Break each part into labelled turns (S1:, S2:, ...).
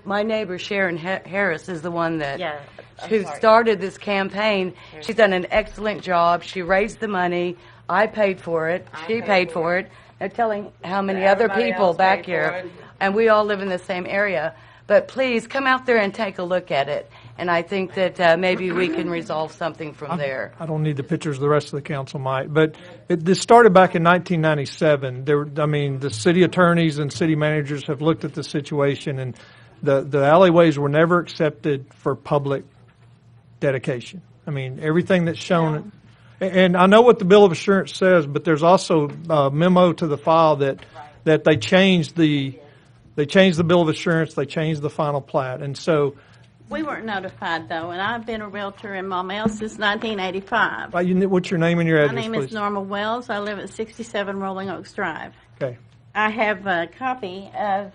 S1: My neighbor Sharon Harris is the one that who
S2: sorry.
S1: started this campaign. She's done an excellent job. She raised the money. I paid for it. She paid for it. They're telling how many other people back here, and we all live in the same area. But please come out there and take a look at it. And I think that maybe we can resolve something from there.
S3: I don't need the pictures. The rest of the council might. But this started back in 1997. The city attorneys and city managers have looked at the situation, and the alleyways were never accepted for public dedication. I mean, everything that's shown. And I know what the bill of assurance says, but there's also a memo to the file that they changed the bill of assurance, they changed the final plat, and so.
S2: We weren't notified, though, and I've been a realtor in Maumelle since 1985.
S3: What's your name and your address,
S2: My name
S3: please?
S2: is Norma Wells. I live at 67 Rolling Oaks Drive.
S3: Okay.
S2: I have a copy of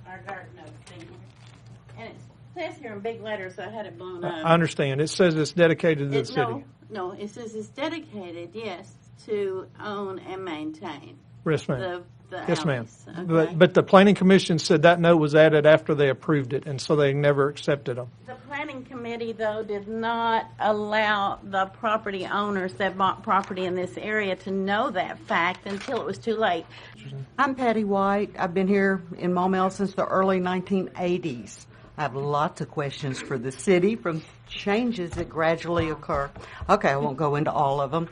S2: our Garden Oaks thing, and it says here in big letters, I had it blown up.
S3: I understand. It says it's dedicated to the city.
S2: No, it says it's dedicated, yes, to own and maintain.
S3: Yes, ma'am.
S2: The
S3: Yes, ma'am.
S2: alleys, okay?
S3: But the planning commission said that note was added after they approved it, and so they never accepted them.
S2: The planning committee, though, did not allow the property owners that bought property in this area to know that fact until it was too late.
S4: I'm Patty White. I've been here in Maumelle since the early 1980s. I have lots of questions for the city from changes that gradually occur. Okay, I won't go into all of them.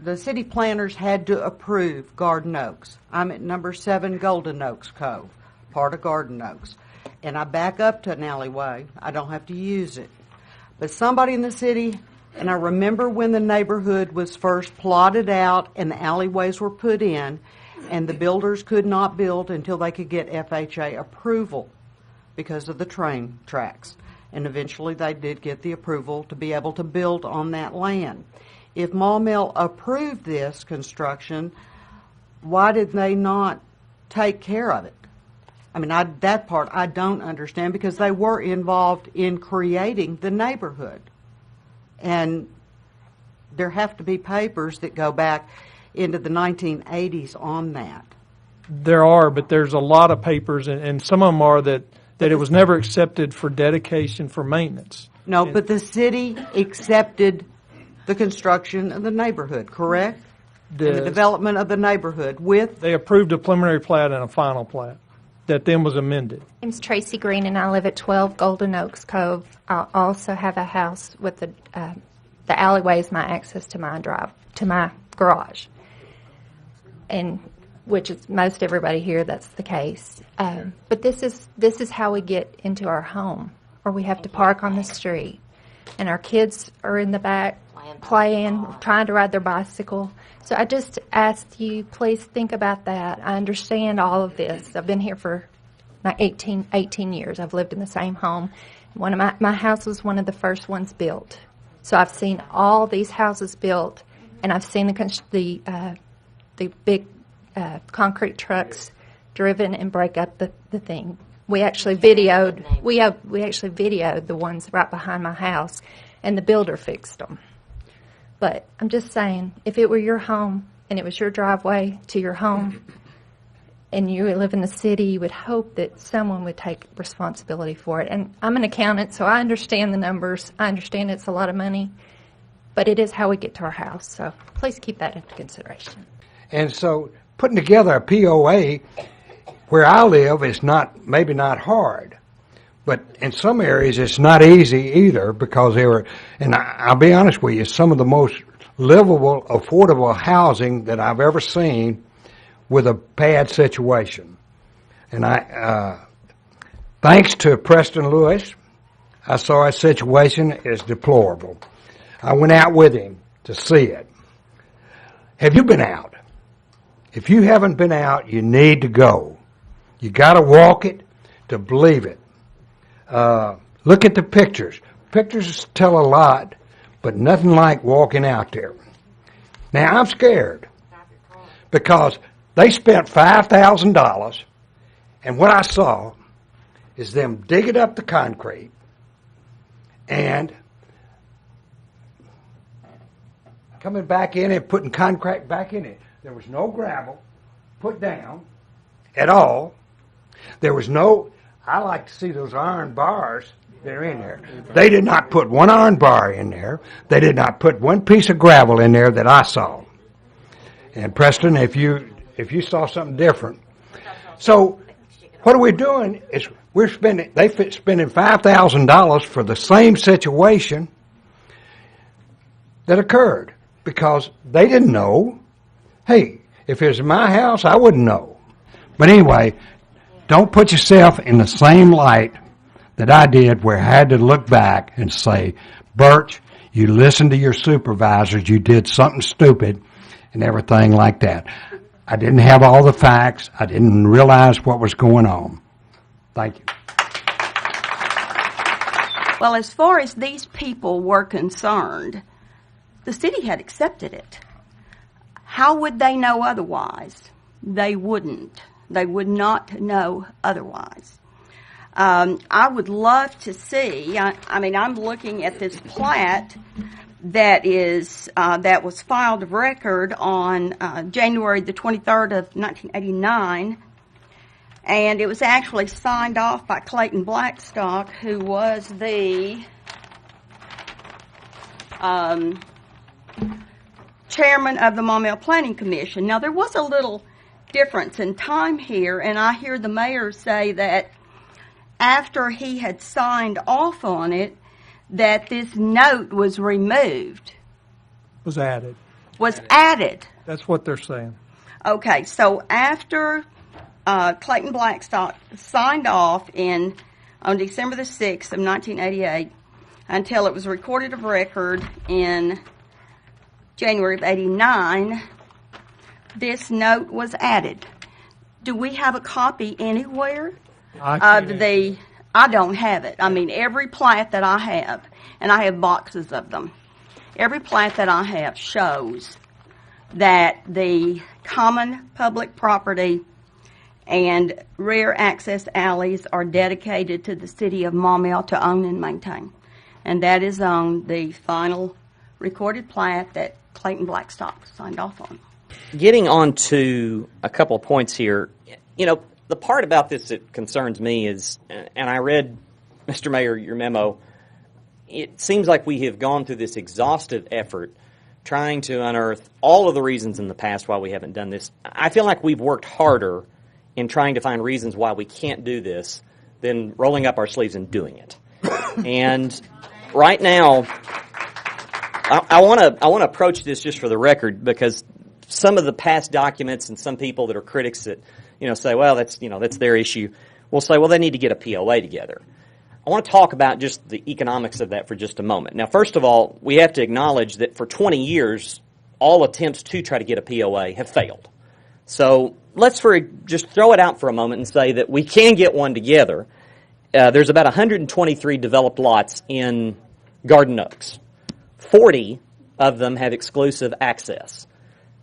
S4: The city planners had to approve Garden Oaks. I'm at number 7 Golden Oaks Cove, part of Garden Oaks. And I back up to an alleyway. I don't have to use it. But somebody in the city, and I remember when the neighborhood was first plotted out and the alleyways were put in, and the builders could not build until they could get FHA approval because of the train tracks. And eventually they did get the approval to be able to build on that land. If Maumelle approved this construction, why did they not take care of it? I mean, that part I don't understand, because they were involved in creating the neighborhood. And there have to be papers that go back into the 1980s on that.
S3: There are, but there's a lot of papers, and some of them are that it was never accepted for dedication for maintenance.
S4: No, but the city accepted the construction of the neighborhood, correct? The development of the neighborhood with?
S3: They approved a preliminary plat and a final plat that then was amended.
S5: My name's Tracy Green, and I live at 12 Golden Oaks Cove. I also have a house with the alleyway is my access to my garage, and which is most everybody here. That's the case. But this is how we get into our home, or we have to park on the street, and our kids are in the back playing, trying to ride their bicycle. So I just asked you, please think about that. I understand all of this. I've been here for 18 years. I've lived in the same home. One of my house was one of the first ones built. So I've seen all these houses built, and I've seen the big concrete trucks driven and break up the thing. We actually videoed the ones right behind my house, and the builder fixed them. But I'm just saying, if it were your home and it was your driveway to your home and you live in the city, you would hope that someone would take responsibility for it. And I'm an accountant, so I understand the numbers. I understand it's a lot of money, but it is how we get to our house. So please keep that into consideration.
S6: And so putting together a POA where I live is maybe not hard. But in some areas, it's not easy either, because and I'll be honest with you, some of the most livable, affordable housing that I've ever seen with a bad situation. And thanks to Preston Lewis, I saw a situation as deplorable. I went out with him to see it. Have you been out? If you haven't been out, you need to go. You got to walk it to believe it. Look at the pictures. Pictures tell a lot, but nothing like walking out there. Now, I'm scared because they spent $5,000, and what I saw is them digging up the concrete and coming back in and putting concrete back in it. There was no gravel put down. at all. There was no, I like to see those iron bars that are in there. They did not put one iron bar in there. They did not put one piece of gravel in there that I saw. And Preston, if you saw something different. So what are we doing is they're spending $5,000 for the same situation that occurred because they didn't know. Hey, if it was my house, I wouldn't know. But anyway, don't put yourself in the same light that I did where I had to look back and say, Birch, you listened to your supervisors, you did something stupid and everything like that. I didn't have all the facts. I didn't realize what was going on. Thank you.
S7: Well, as far as these people were concerned, the city had accepted it. How would they know otherwise? They wouldn't. They would not know otherwise. I would love to see, I'm looking at this plat that was filed of record on January the 23rd of 1989, and it was actually signed off by Clayton Blackstock, who was the chairman of the Maumelle Planning Commission. Now, there was a little difference in time here, and I hear the mayor say that after he had signed off on it, that this note was removed.
S3: Was added.
S7: Was added.
S3: That's what they're saying.
S7: Okay, so after Clayton Blackstock signed off on December the 6th of 1988 until it was recorded of record in January of 89, this note was added. Do we have a copy anywhere of the... I don't have it. Every plat that I have, and I have boxes of them, every plat that I have shows that the common public property and rear access alleys are dedicated to the city of Maumelle to own and maintain. And that is on the final recorded plat that Clayton Blackstock signed off on.
S8: Getting on to a couple of points here, the part about this that concerns me is, and I read, Mr. Mayor, your memo, it seems like we have gone through this exhaustive effort trying to unearth all of the reasons in the past why we haven't done this. I feel like we've worked harder in trying to find reasons why we can't do this than rolling up our sleeves and doing it. And right now, I want to approach this just for the record because some of the past documents and some people that are critics that say, well, that's their issue, will say, well, they need to get a POA together. I want to talk about just the economics of that for just a moment. Now, first of all, we have to acknowledge that for 20 years, all attempts to try to get a POA have failed. So let's just throw it out for a moment and say that we can get one together. There's about 123 developed lots in Garden Oaks. 40 of them have exclusive access.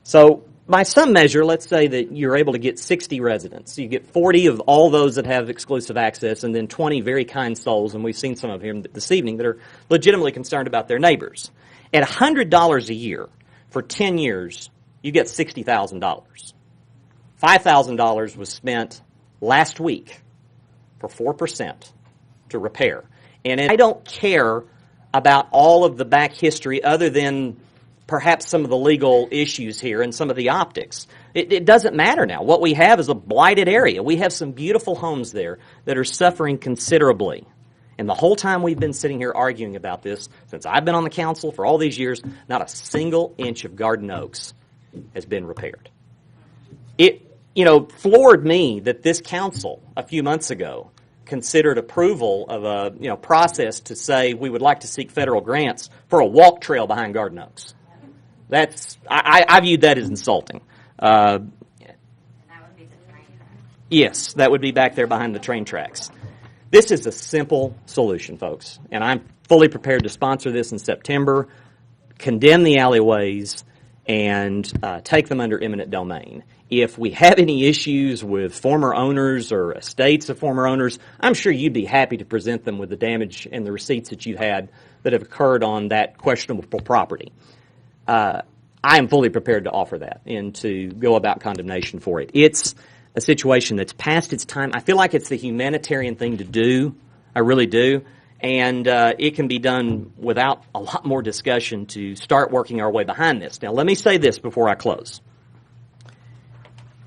S8: So by some measure, let's say that you're able to get 60 residents. You get 40 of all those that have exclusive access and then 20 very kind souls, and we've seen some of them this evening, that are legitimately concerned about their neighbors. At $100 a year for 10 years, you get $60,000. $5,000 was spent last week for 4% to repair. And I don't care about all of the back history other than perhaps some of the legal issues here and some of the optics. It doesn't matter now. What we have is a blighted area. We have some beautiful homes there that are suffering considerably. And the whole time we've been sitting here arguing about this, since I've been on the council for all these years, not a single inch of Garden Oaks has been repaired. It, floored me that this council a few months ago considered approval of a process to say we would like to seek federal grants for a walk trail behind Garden Oaks. I viewed that as insulting. Yes, that would be back there behind the train tracks. This is a simple solution, folks, and I'm fully prepared to sponsor this in September, condemn the alleyways, and take them under eminent domain. If we have any issues with former owners or estates of former owners, I'm sure you'd be happy to present them with the damage and the receipts that you had that have occurred on that questionable property. I am fully prepared to offer that and to go about condemnation for it. It's a situation that's past its time. I feel like it's the humanitarian thing to do. I really do. And it can be done without a lot more discussion to start working our way behind this. Now, let me say this before I close.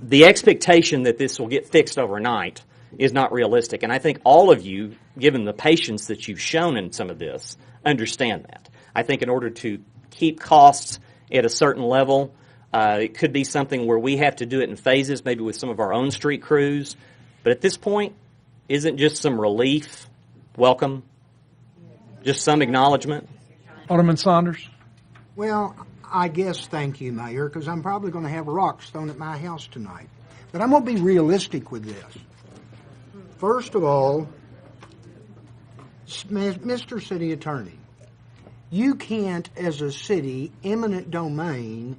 S8: The expectation that this will get fixed overnight is not realistic. And I think all of you, given the patience that you've shown in some of this, understand that. I think in order to keep costs at a certain level, it could be something where we have to do it in phases, maybe with some of our own street crews. But at this point, isn't just some relief welcome? Just some acknowledgement?
S3: Alderman Saunders?
S9: Well, I guess thank you, Mayor, because I'm probably going to have rocks thrown at my house tonight. But I'm going to be realistic with this. First of all, Mr. City Attorney, you can't, as a city, eminent domain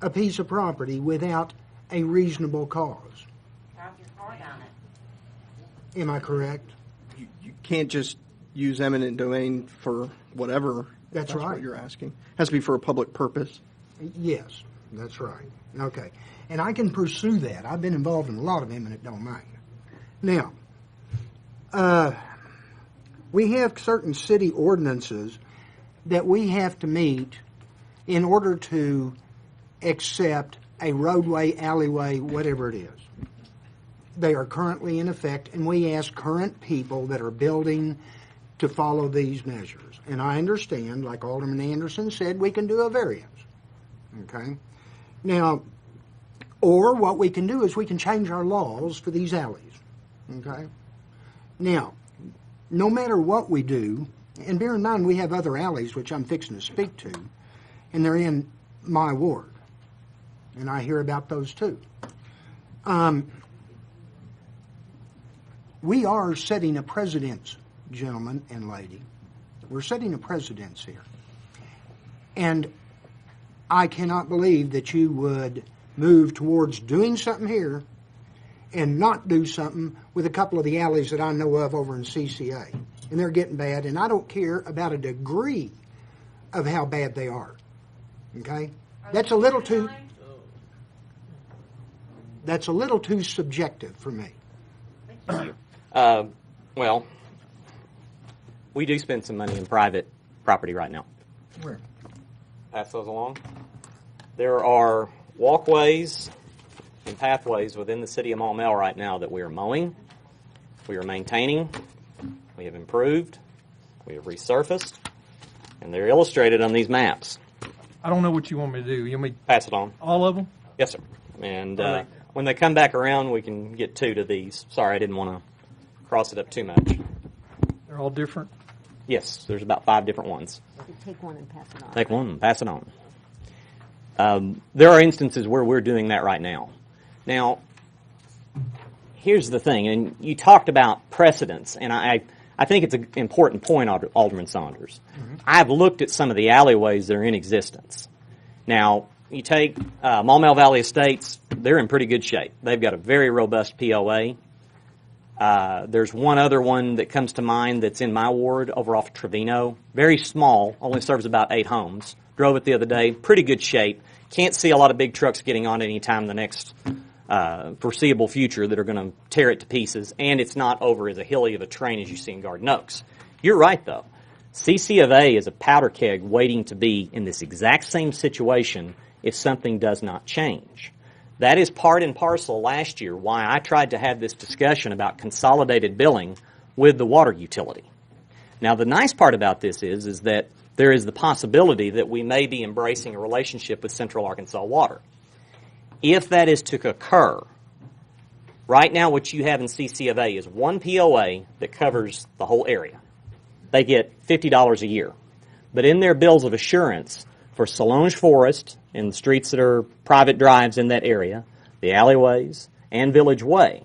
S9: a piece of property without a reasonable cause. Am I correct?
S10: You can't just use eminent domain for whatever.
S9: That's right.
S10: What you're asking. It has to be for a public purpose.
S9: Yes, that's right. Okay. And I can pursue that. I've been involved in a lot of eminent domain. Now, we have certain city ordinances that we have to meet in order to accept a roadway, alleyway, whatever it is. They are currently in effect, and we ask current people that are building to follow these measures. And I understand, like Alderman Anderson said, we can do a variance. Okay? Now, or what we can do is we can change our laws for these alleys. Okay? Now, no matter what we do, and bear in mind we have other alleys which I'm fixing to speak to, and they're in my ward. And I hear about those too. We are setting a precedence, gentlemen and lady. We're setting a precedence here. And I cannot believe that you would move towards doing something here and not do something with a couple of the alleys that I know of over in CCA. And they're getting bad, and I don't care about a degree of how bad they are. Okay? That's a little too subjective for me.
S8: Well, we do spend some money in private property right now.
S9: Where?
S8: Pass those along. There are walkways and pathways within the city of Maumelle right now that we are mowing, we are maintaining, we have improved, we have resurfaced, and they're illustrated on these maps.
S3: I don't know what you want me to do. You want me
S8: Pass it on.
S3: all of them?
S8: Yes, sir. And when they come back around, we can get 2 to these. Sorry, I didn't want to cross it up too much.
S3: They're all different?
S8: Yes, there's about 5 different ones.
S11: Take one and pass it on.
S8: Take one and pass it on. There are instances where we're doing that right now. Now, here's the thing, and you talked about precedents, and I think it's an important point, Alderman Saunders. Mm-hmm. I've looked at some of the alleyways that are in existence. Now, you take Maumelle Valley Estates, they're in pretty good shape. They've got a very robust POA. There's one other one that comes to mind that's in my ward over off Trevino. Very small, only serves about 8 homes. Drove it the other day, pretty good shape. Can't see a lot of big trucks getting on it anytime in the next foreseeable future that are going to tear it to pieces, and it's not over as a hilly of a terrain as you see in Garden Oaks. You're right, though. CC of A is a powder keg waiting to be in this exact same situation if something does not change. That is part and parcel last year why I tried to have this discussion about consolidated billing with the water utility. Now, the nice part about this is that there is the possibility that we may be embracing a relationship with Central Arkansas Water. If that is to occur, right now what you have in CC of A is one POA that covers the whole area. They get $50 a year. But in their bills of assurance for Solange Forest and the streets that are private drives in that area, the alleyways, and Village Way,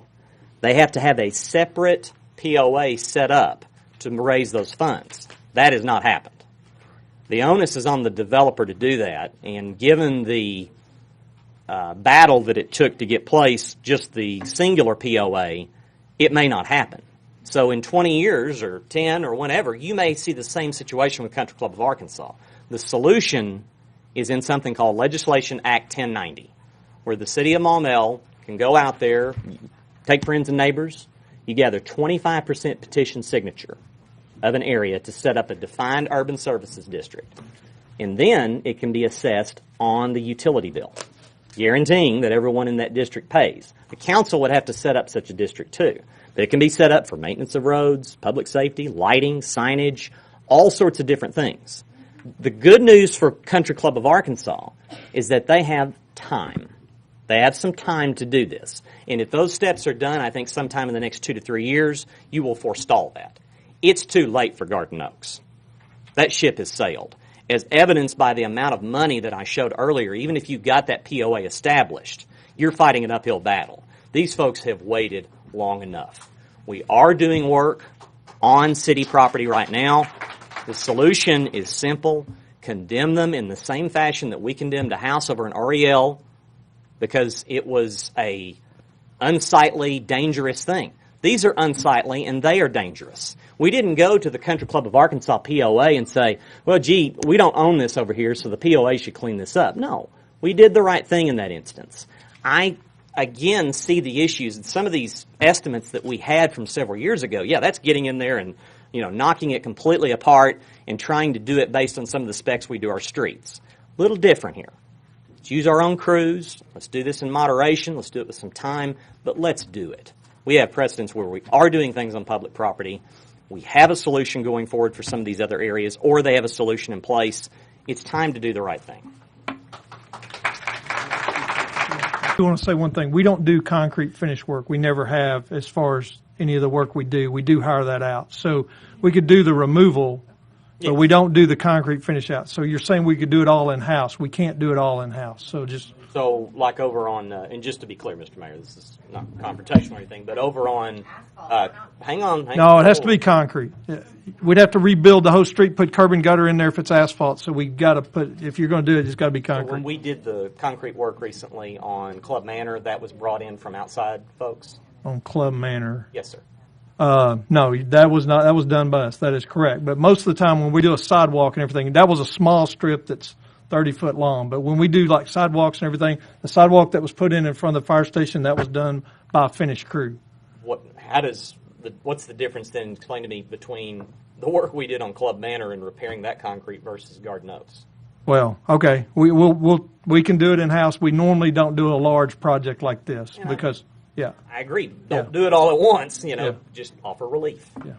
S8: they have to have a separate POA set up to raise those funds. That has not happened. The onus is on the developer to do that, and given the battle that it took to get placed just the singular POA, it may not happen. So in 20 years or 10 or whenever, you may see the same situation with Country Club of Arkansas. The solution is in something called Legislation Act 1090, where the city of Maumelle can go out there, take friends and neighbors, you gather 25% petition signature of an area to set up a defined urban services district. And then it can be assessed on the utility bill, guaranteeing that everyone in that district pays. The council would have to set up such a district too. But it can be set up for maintenance of roads, public safety, lighting, signage, all sorts of different things. The good news for Country Club of Arkansas is that they have time. They have some time to do this. And if those steps are done, I think sometime in the next 2 to 3 years, you will forestall that. It's too late for Garden Oaks. That ship has sailed. As evidenced by the amount of money that I showed earlier, even if you got that POA established, you're fighting an uphill battle. These folks have waited long enough. We are doing work on city property right now. The solution is simple. Condemn them in the same fashion that we condemned a house over an REL because it was a unsightly, dangerous thing. These are unsightly and they are dangerous. We didn't go to the Country Club of Arkansas POA and say, well, gee, we don't own this over here, so the POA should clean this up. No, we did the right thing in that instance. I, again, see the issues and some of these estimates that we had from several years ago. Yeah, that's getting in there and, knocking it completely apart and trying to do it based on some of the specs we do our streets. A little different here. Let's use our own crews. Let's do this in moderation. Let's do it with some time, but let's do it. We have precedents where we are doing things on public property. We have a solution going forward for some of these other areas, or they have a solution in place. It's time to do the right thing.
S3: I want to say one thing. We don't do concrete finish work. We never have as far as any of the work we do. We do hire that out. So we could do the removal, but we don't do the concrete finish out. So you're saying we could do it all in-house. We can't do it all in-house.
S8: So like over on, and just to be clear, Mr. Mayor, this is not confrontational or anything, but over on, hang on.
S3: No, it has to be concrete. We'd have to rebuild the whole street, put curb and gutter in there if it's asphalt. So we got to if you're going to do it, it's got to be concrete.
S8: So when we did the concrete work recently on Club Manor, that was brought in from outside folks?
S3: On Club Manor.
S8: Yes, sir.
S3: No, that was not. That was done by us. That is correct. But most of the time when we do a sidewalk and everything, that was a small strip that's 30 foot long. But when we do like sidewalks and everything, the sidewalk that was put in front of the fire station, that was done by a finished crew.
S8: What's the difference then, explain to me, between the work we did on Club Manor and repairing that concrete versus Garden Oaks?
S3: Well, okay, we can do it in-house. We normally don't do a large project like this because, yeah.
S8: I agree. Don't do it all at once,
S3: Yeah.
S8: just offer relief.
S3: Yeah.